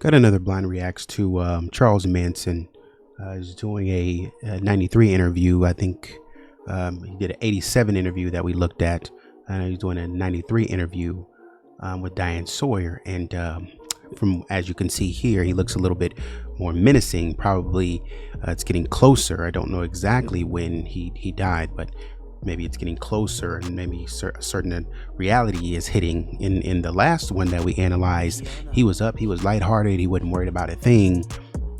Got another blind reacts to Charles Manson. He's doing a 93 interview. I think he did an 87 interview that we looked at. He's doing a 93 interview with Diane Sawyer. And from as you can see here, he looks a little bit more menacing. Probably it's getting closer. I don't know exactly when he died, but maybe it's getting closer, and maybe a certain reality is hitting. In the last one that we analyzed, he was up, he was lighthearted, he wasn't worried about a thing.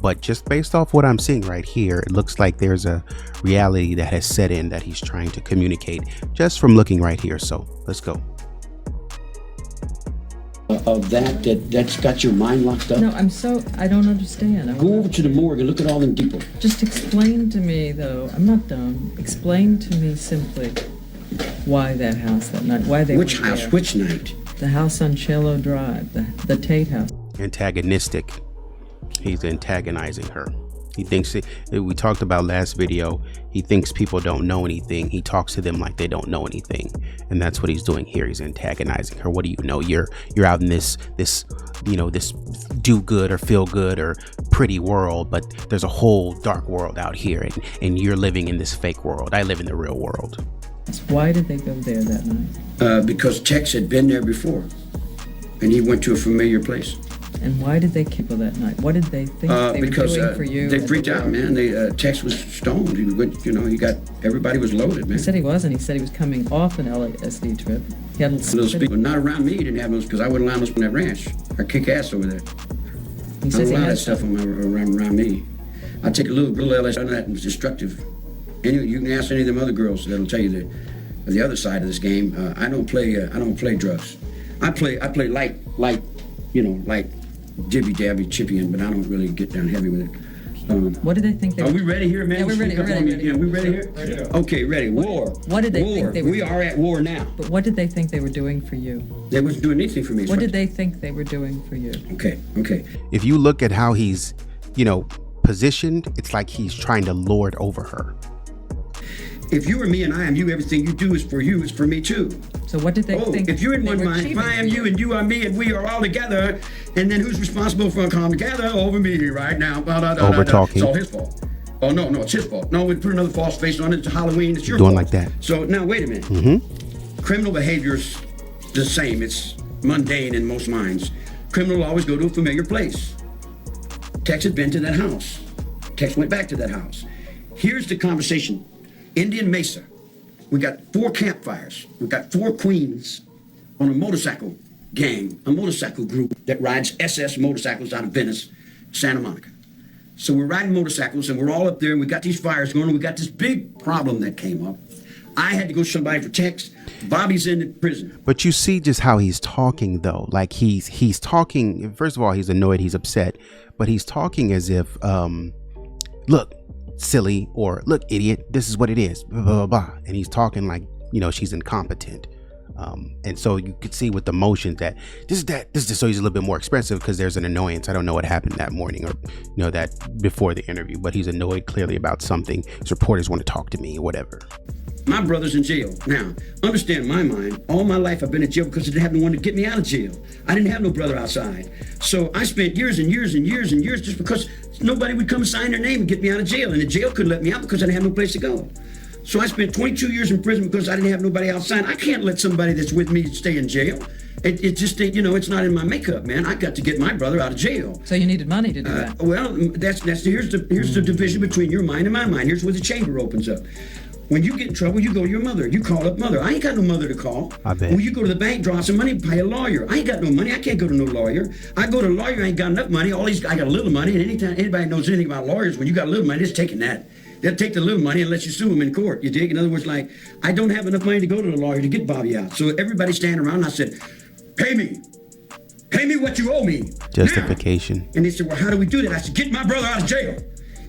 But just based off what I'm seeing right here, it looks like there's a reality that has set in that he's trying to communicate just from looking right here. So let's go. Of that's got your mind locked up? No, I don't understand. Go over to the morgue and look at all them people. Just explain to me, though. I'm not dumb. Explain to me simply why that house that night. Why they Which were house? there. Which night? The house on Cello Drive, the Tate house. Antagonistic. He's antagonizing her. He thinks we talked about last video. He thinks people don't know anything. He talks to them like they don't know anything, and that's what he's doing here. He's antagonizing her. What do you know? You're out in this this do good or feel good or pretty world, but there's a whole dark world out here, and you're living in this fake world. I live in the real world. Why did they go there that night? Because Tex had been there before, and he went to a familiar place. And why did they kill that night? What did they think they were doing for you? They freaked out, man. Tex was stoned. He went, everybody was loaded, man. He said he wasn't. He said he was coming off an LSD trip. He had those people, not around me. He didn't have those because I wouldn't allow those on that ranch. I kick ass over there. He says I don't allow he that stuff around me. I take a little LSD, none of that was destructive. You can ask any of them other girls that'll tell you the other side of this game. I don't play drugs. I play light, jibby dabby chippy, but I don't really get down heavy with it. What did they think they were? Are we ready here, man? Yeah, we're ready. Yeah, we ready here? Ready. Okay, ready. War. What did they think they were? We are at war now. But what did they think they were doing for you? They wasn't doing anything for me. What did they think they were doing for you? Okay. If you look at how he's, positioned, it's like he's trying to lord over her. If you are me and I am you, everything you do is for you, is for me too. So what did they think? If you're in one mind, if I am you and you are me and we are all together, and then who's responsible for come together? Over me right now. Over talking. It's all his fault. Oh, no, it's his fault. No, we put another false face on it. It's Halloween. It's your doing fault. Like that. So now, wait a minute. Mm-hmm. Criminal behavior's the same. It's mundane in most minds. Criminal will always go to a familiar place. Tex had been to that house. Tex went back to that house. Here's the conversation. Indian Mesa. We got 4 campfires. We got 4 queens on a motorcycle gang, a motorcycle group that rides SS motorcycles out of Venice, Santa Monica. So we're riding motorcycles and we're all up there and we got these fires going and we got this big problem that came up. I had to go to somebody for Tex. Bobby's in the prison. But you see just how he's talking though. Like he's talking, first of all, he's annoyed, he's upset, but he's talking as if, look, silly, or look, idiot, this is what it is, blah, blah, blah. And he's talking like, she's incompetent. And so you could see with the motions that this is so he's a little bit more expressive because there's an annoyance. I don't know what happened that morning or, that before the interview, but he's annoyed clearly about something. His reporters want to talk to me or whatever. My brother's in jail. Now, understand my mind, all my life I've been in jail because I didn't have no one to get me out of jail. I didn't have no brother outside. So I spent years and years and years and years just because nobody would come sign their name and get me out of jail. And the jail couldn't let me out because I didn't have no place to go. So I spent 22 years in prison because I didn't have nobody outside. I can't let somebody that's with me stay in jail. It just, it's not in my makeup, man. I got to get my brother out of jail. So you needed money to do that. Well, here's the division between your mind and my mind. Here's where the chamber opens up. When you get in trouble, you go to your mother. You call up mother. I ain't got no mother to call. I bet. When you go to the bank, draw some money, pay a lawyer. I ain't got no money. I can't go to no lawyer. I go to a lawyer, I ain't got enough money. I got a little money. And anytime anybody knows anything about lawyers, when you got a little money, it's taking that. They'll take the little money and let you sue them in court. You dig? In other words, like, I don't have enough money to go to the lawyer to get Bobby out. So everybody's standing around and I said, pay me. Pay me what you owe me. Justification. Now. And they said, well, how do we do that? I said, get my brother out of jail.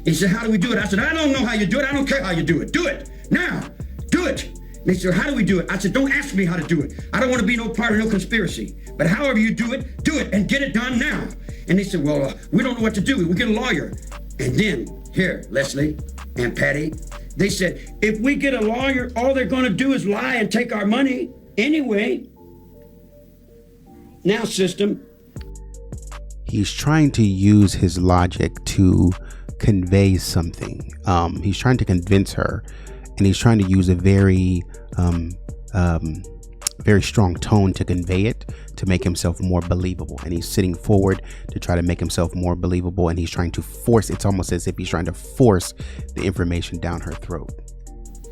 He said, how do we do it? I said, I don't know how you do it. I don't care how you do it. Do it now. Do it. And they said, how do we do it? I said, don't ask me how to do it. I don't want to be no part of no conspiracy. But however you do it and get it done now. And they said, well, we don't know what to do. We'll get a lawyer. And then, here, Leslie and Patty, they said, if we get a lawyer, all they're going to do is lie and take our money anyway. Now, system. he's trying to use his logic to convey something. He's trying to convince her, and he's trying to use a very strong tone to convey it, to make himself more believable. And he's sitting forward to try to make himself more believable, and he's trying to force, it's almost as if he's trying to force the information down her throat.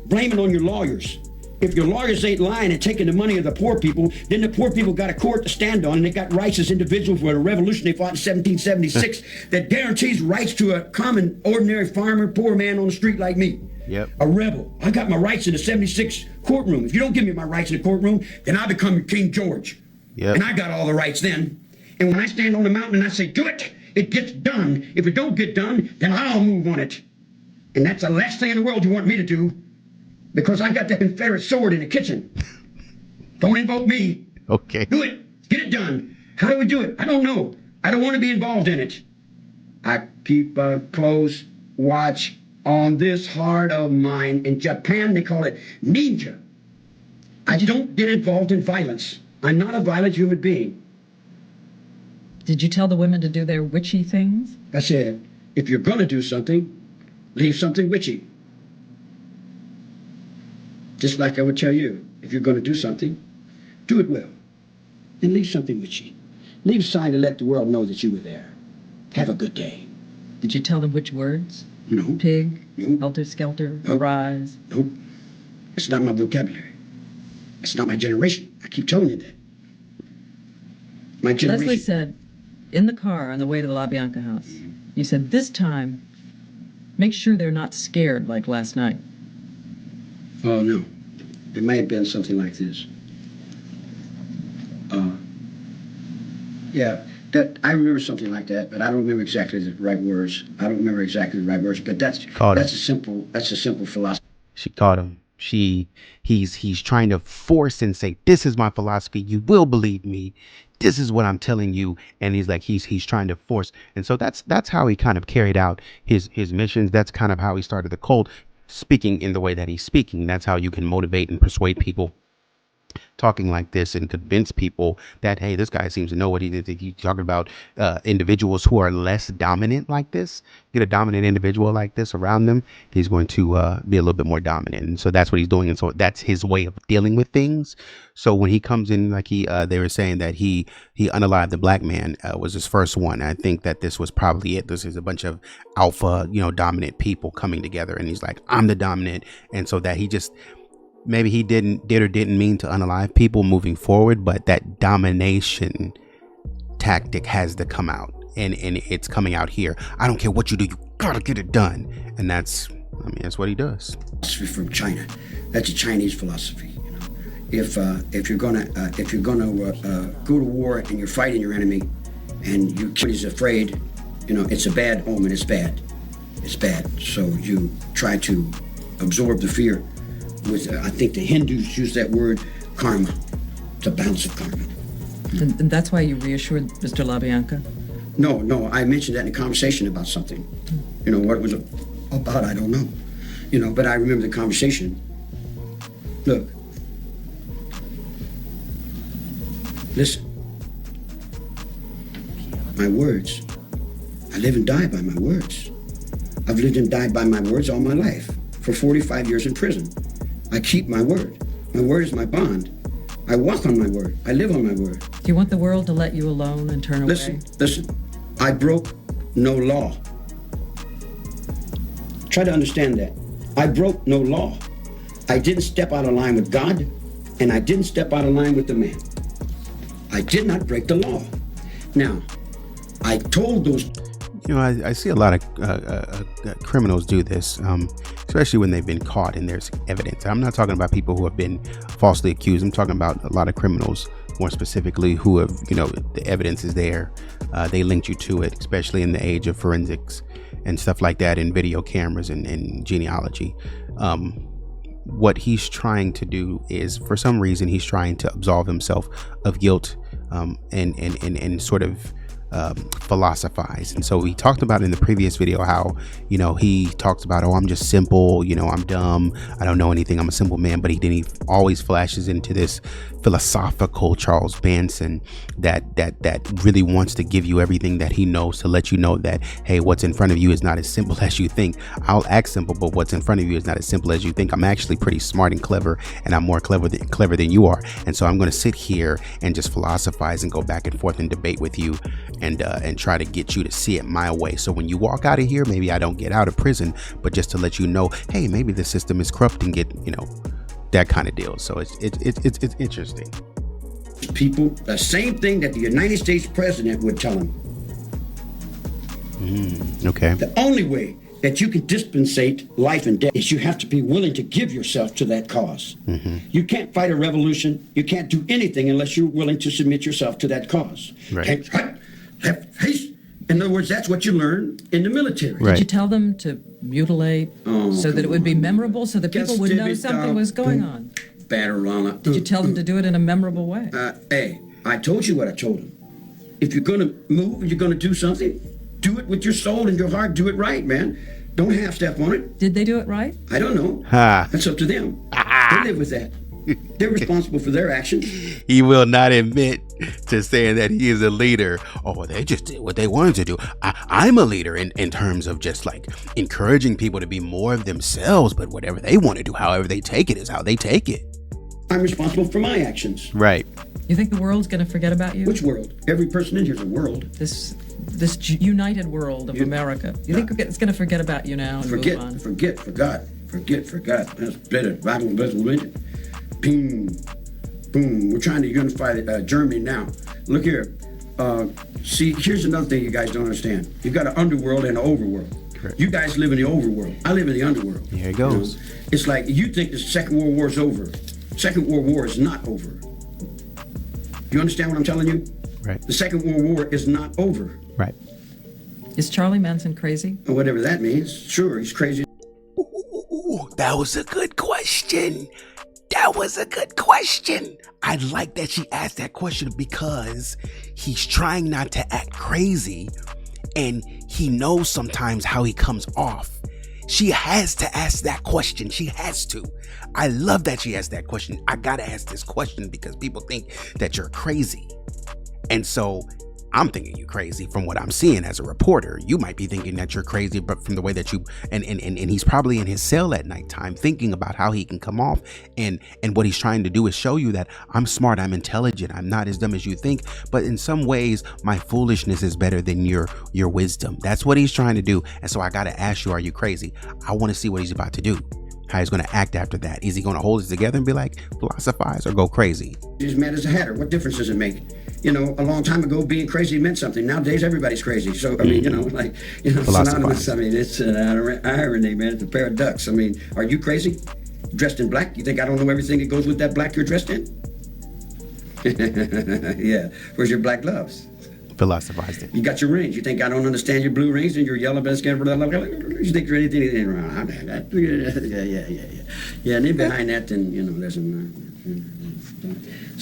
Blame it on your lawyers. If your lawyers ain't lying and taking the money of the poor people, then the poor people got a court to stand on, and they got rights as individuals with a revolution they fought in 1776 that guarantees rights to a common, ordinary farmer, poor man on the street like me. Yep. A rebel. I got my rights in the 76 courtroom. If you don't give me my rights in the courtroom, then I become your King George. Yep. And I got all the rights then. And when I stand on the mountain and I say, do it, it gets done. If it don't get done, then I'll move on it. And that's the last thing in the world you want me to do, because I got that Confederate sword in the kitchen. Don't invoke me. Okay. Do it. Get it done. How do we do it? I don't know. I don't want to be involved in it. I keep a close watch on this heart of mine. In Japan, they call it ninja. I don't get involved in violence. I'm not a violent human being. Did you tell the women to do their witchy things? I said, if you're going to do something, leave something witchy. Just like I would tell you, if you're going to do something, do it well. And leave something witchy. Leave a sign to let the world know that you were there. Have a good day. Did you tell them which words? No. Pig, No. helter-skelter, Nope. arise. Nope. It's not my vocabulary. It's not my generation. I keep telling you that. My generation. Leslie said, in the car on the way to the La Bianca house, you said, this time, make sure they're not scared like last night. Oh, no. It may have been something like this. Yeah, that I remember something like that, but I don't remember exactly the right words. But that's a simple philosophy. She caught him. He's trying to force and say, this is my philosophy. You will believe me. This is what I'm telling you. And he's like, he's trying to force. And so that's how he kind of carried out his missions. That's kind of how he started the cult, speaking in the way that he's speaking. That's how you can motivate and persuade people, talking like this, and convince people that, hey, this guy seems to know what he did. He's talking about individuals who are less dominant like this. Get a dominant individual like this around them, he's going to be a little bit more dominant. And so that's what he's doing. And so that's his way of dealing with things. So when he comes in, like they were saying that he unalived the black man was his first one. I think that this was probably it. This is a bunch of alpha, dominant people coming together. And he's like, I'm the dominant. And so that he just, maybe he did or didn't mean to unalive people moving forward, but that domination tactic has to come out, and it's coming out here. I don't care what you do, you gotta get it done. And that's what he does. Philosophy from China. That's a Chinese philosophy. If you're gonna go to war and you're fighting your enemy, and somebody's afraid, it's a bad omen. It's bad. So you try to absorb the fear. I think the Hindus use that word karma, to balance of karma. And that's why you reassured Mr. LaBianca? No, I mentioned that in a conversation about something. What it was about, I don't know. But I remember the conversation. Look, listen, my words, I live and die by my words. I've lived and died by my words all my life, for 45 years in prison. I keep my word. My word is my bond. I walk on my word. I live on my word. Do you want the world to let you alone and turn away? Listen. I broke no law. Try to understand that. I broke no law. I didn't step out of line with God, and I didn't step out of line with the man. I did not break the law. Now, I told those... I see a lot of criminals do this, especially when they've been caught and there's evidence. I'm not talking about people who have been falsely accused. I'm talking about a lot of criminals, more specifically, who have, the evidence is there. They linked you to it, especially in the age of forensics and stuff like that, and video cameras and genealogy. What he's trying to do is, for some reason, he's trying to absolve himself of guilt and sort of philosophize. And so we talked about in the previous video how, he talks about, oh, I'm just simple, I'm dumb, I don't know anything, I'm a simple man. But he always flashes into this philosophical Charles Manson that really wants to give you everything that he knows, to let you know that, hey, what's in front of you is not as simple as you think. I'll act simple, but what's in front of you is not as simple as you think. I'm actually pretty smart and clever, and I'm more clever than you are. And so I'm going to sit here and just philosophize and go back and forth and debate with you, and try to get you to see it my way. So when you walk out of here, maybe I don't get out of prison, but just to let you know, hey, maybe the system is corrupt, and get, that kind of deal. So it's interesting. People, the same thing that the United States president would tell them. Okay. The only way that you can dispensate life and death is you have to be willing to give yourself to that cause. You can't fight a revolution. You can't do anything unless you're willing to submit yourself to that cause. Right. In other words, that's what you learn in the military. Right. Did you tell them to mutilate so that it would be memorable, so that people would know something was going on? Did you tell them to do it in a memorable way? Hey, I told you what I told them. If you're going to move and you're going to do something, do it with your soul and your heart. Do it right, man. Don't half-step on it. Did they do it right? I don't know. That's up to them. They live with that. They're responsible for their actions. He will not admit to saying that he is a leader. Oh, they just did what they wanted to do. I'm a leader in terms of just like encouraging people to be more of themselves, but whatever they want to do, however they take it, is how they take it. I'm responsible for my actions. Right. You think the world's going to forget about you? Which world? Every person in here is a world. This united world of America. You think it's going to forget about you now and move on? Forgot. That's better. Boom, boom. We're trying to unify Germany now. Look here. See, here's another thing you guys don't understand. You got an underworld and an overworld. Correct. You guys live in the overworld. I live in the underworld. Here it goes. It's like you think the Second World War is over. Second World War is not over. You understand what I'm telling you? Right. The Second World War is not over. Right. Is Charlie Manson crazy? Whatever that means. Sure, he's crazy. Ooh, that was a good question. I like that she asked that question, because he's trying not to act crazy, and he knows sometimes how he comes off. She has to ask that question. She has to. I love that she asked that question. I gotta ask this question because people think that you're crazy. And so I'm thinking you crazy from what I'm seeing as a reporter. You might be thinking that you're crazy, but from the way that you, and he's probably in his cell at nighttime thinking about how he can come off. And what he's trying to do is show you that I'm smart, I'm intelligent, I'm not as dumb as you think. But in some ways, my foolishness is better than your wisdom. That's what he's trying to do. And so I got to ask you, are you crazy? I want to see what he's about to do. How he's going to act after that. Is he going to hold it together and be like, philosophize, or go crazy? He's mad as a hatter. What difference does it make? A long time ago, being crazy meant something. Nowadays, everybody's crazy. So, I mean, synonymous. I mean, it's an irony, man. It's a pair of ducks. I mean, are you crazy? Dressed in black? You think I don't know everything that goes with that black you're dressed in? Yeah. Where's your black gloves? Philosophized it. You got your rings. You think I don't understand your blue rings and your yellow biscuit? You think there's anything wrong? Yeah, and then behind that, then, there's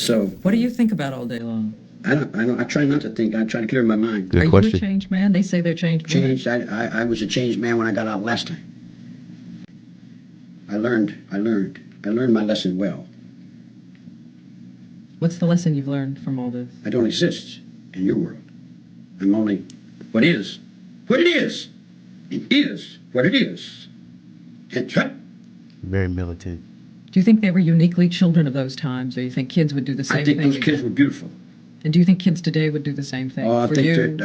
so. What do you think about all day long? I don't. I try not to think. I try to clear my mind. Good Are question. you a changed man? They say they're changed men. Changed. I was a changed man when I got out last time. I learned my lesson well. What's the lesson you've learned from all this? I don't exist in your world. I'm only what is. What it is. It is what it is. And Very militant. Do you think they were uniquely children of those times, or you think kids would do the same I thing? think those kids were beautiful. And do you think kids today would do the same thing? Oh, I for think you?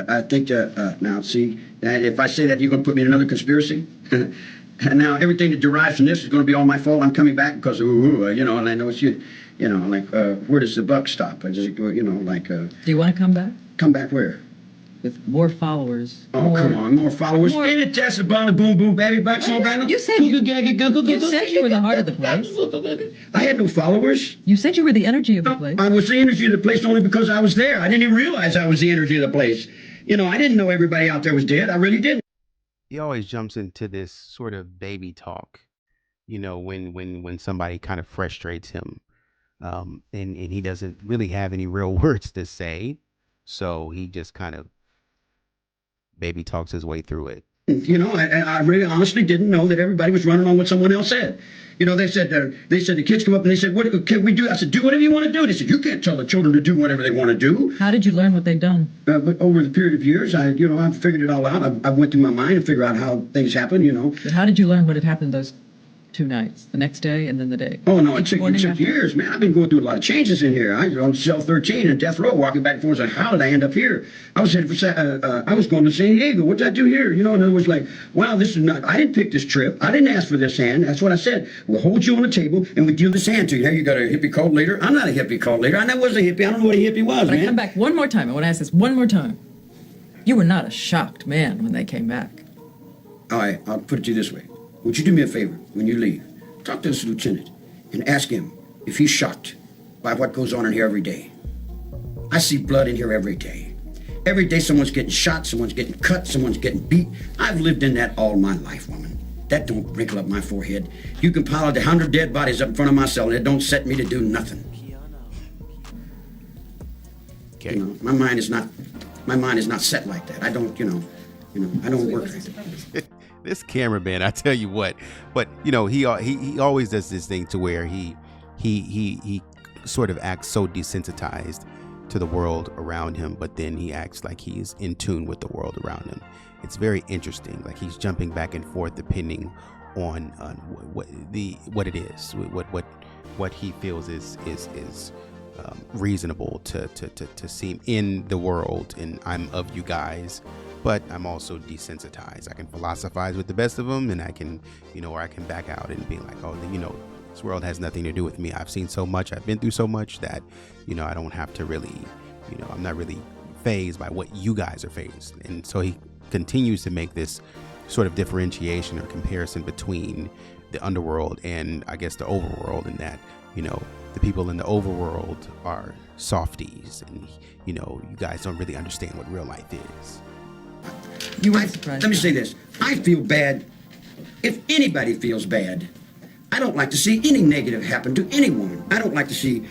now see, if I say that, you're going to put me in another conspiracy. And now everything that derives from this is going to be all my fault. I'm coming back because and I know it's you. Where does the buck stop? I just, Do you want to come back? Come back where? With more followers. Oh, come on, more followers. Ain't it just a boom, boom, baby, back, so random? You said you were the heart of the place. I had no followers. You said you were the energy of the place. I was the energy of the place only because I was there. I didn't even realize I was the energy of the place. I didn't know everybody out there was dead. I really didn't. He always jumps into this sort of baby talk, when somebody kind of frustrates him, and he doesn't really have any real words to say, so he just kind of baby talks his way through it. You know, I really honestly didn't know that everybody was running on what someone else said. You know, they said the kids come up and they said, what can we do? I said, do whatever you want to do. They said, you can't tell the children to do whatever they want to do. How did you learn what they'd done? But over the period of years, I figured it all out. I went through my mind and figured out how things happen, you know. But how did you learn what had happened those 2 nights, the next day and then the day? Oh, no, it took years, man. I've been going through a lot of changes in here. I was on cell 13 in death row, walking back and forth. Like, how did I end up here? I was headed for, I was going to San Diego. What did I do here? You know, and it was like, wow, this is not, I didn't pick this trip. I didn't ask for this hand. That's what I said. We'll hold you on the table and we deal this hand to you. Now you got a hippie cult leader. I'm not a hippie cult leader. I never was a hippie. I don't know what a hippie was, but man. I come back one more time. I want to ask this one more time. You were not a shocked man when they came back. All right, I'll put it to you this way. Would you do me a favor when you leave? Talk to this lieutenant and ask him if he's shocked by what goes on in here every day. I see blood in here every day. Every day someone's getting shot, someone's getting cut, someone's getting beat. I've lived in that all my life, woman. That don't wrinkle up my forehead. You can pile 100 dead bodies up in front of my cell and it don't set me to do nothing. Okay. You know, my mind is not set like that. I don't, I don't work like that. This cameraman, I tell you what, but you know, he always does this thing to where he sort of acts so desensitized to the world around him, but then he acts like he's in tune with the world around him. It's very interesting. Like he's jumping back and forth depending on what it is, what he feels is reasonable to seem in the world, and I'm of you guys. But I'm also desensitized. I can philosophize with the best of them, and I can, or I can back out and be like, oh, this world has nothing to do with me. I've seen so much, I've been through so much that, I don't have to really, I'm not really fazed by what you guys are fazed. And so he continues to make this sort of differentiation or comparison between the underworld and I guess the overworld, and that, the people in the overworld are softies, and, you guys don't really understand what real life is. Let me say this. I feel bad. If anybody feels bad, I don't like to see any negative happen to anyone. I don't like to see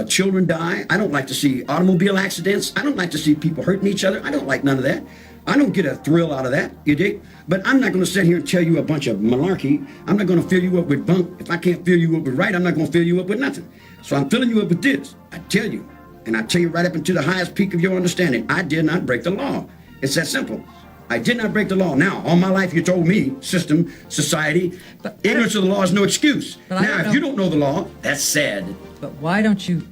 children die. I don't like to see automobile accidents. I don't like to see people hurting each other. I don't like none of that. I don't get a thrill out of that, you dig? But I'm not going to sit here and tell you a bunch of malarkey. I'm not going to fill you up with bunk. If I can't fill you up with right, I'm not going to fill you up with nothing. So I'm filling you up with this. I tell you, and I tell you right up into the highest peak of your understanding, I did not break the law. It's that simple. I did not break the law. Now, all my life you told me, system, society, ignorance of the law is no excuse. Now, if you don't know the law, that's sad. But why don't you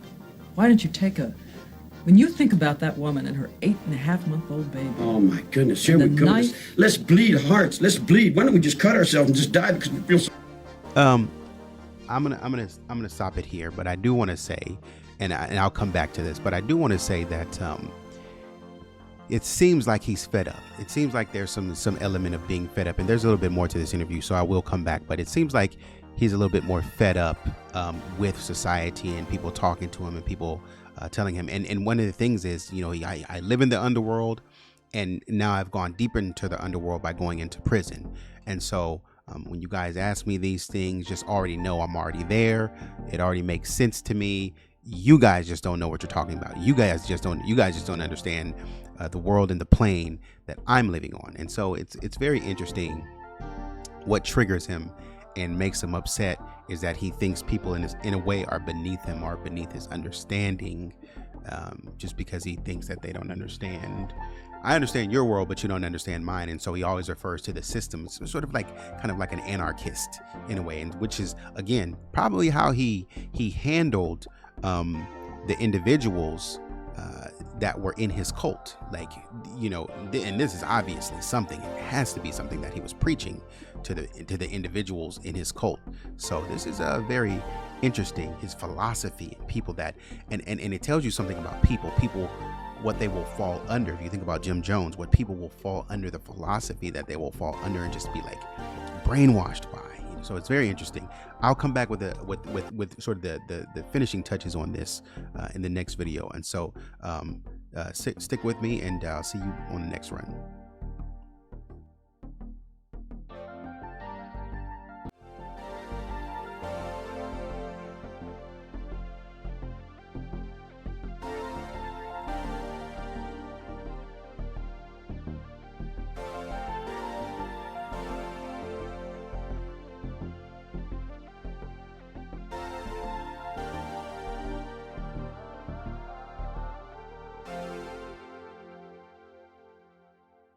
take when you think about that woman and her 8.5-month-old baby. Oh my goodness, here we go. Let's bleed hearts. Let's bleed. Why don't we just cut ourselves and just die because we feel so... I'm gonna stop it here, but I do want to say, and I'll come back to this, but I do want to say that it seems like he's fed up. It seems like there's some element of being fed up, and there's a little bit more to this interview, so I will come back. But it seems like he's a little bit more fed up with society and people talking to him and people telling him. And one of the things is, I live in the underworld, and now I've gone deeper into the underworld by going into prison. And so when you guys ask me these things, just already know I'm already there. It already makes sense to me. You guys just don't know what you're talking about. You guys just don't understand the world and the plane that I'm living on. And so it's very interesting. What triggers him and makes him upset is that he thinks people in a way are beneath him or beneath his understanding, just because he thinks that they don't understand. I understand your world, but you don't understand mine. And so he always refers to the system, sort of kind of like an anarchist in a way, and which is, again, probably how he handled the individuals that were in his cult. And this is obviously something, it has to be something that he was preaching to the individuals in his cult. So this is very interesting, his philosophy, and people that, and it tells you something about people, what they will fall under. If you think about Jim Jones, what people will fall under, the philosophy that they will fall under and just be like brainwashed by. So it's very interesting. I'll come back with sort of the finishing touches on this in the next video. And so stick with me, and I'll see you on the next run.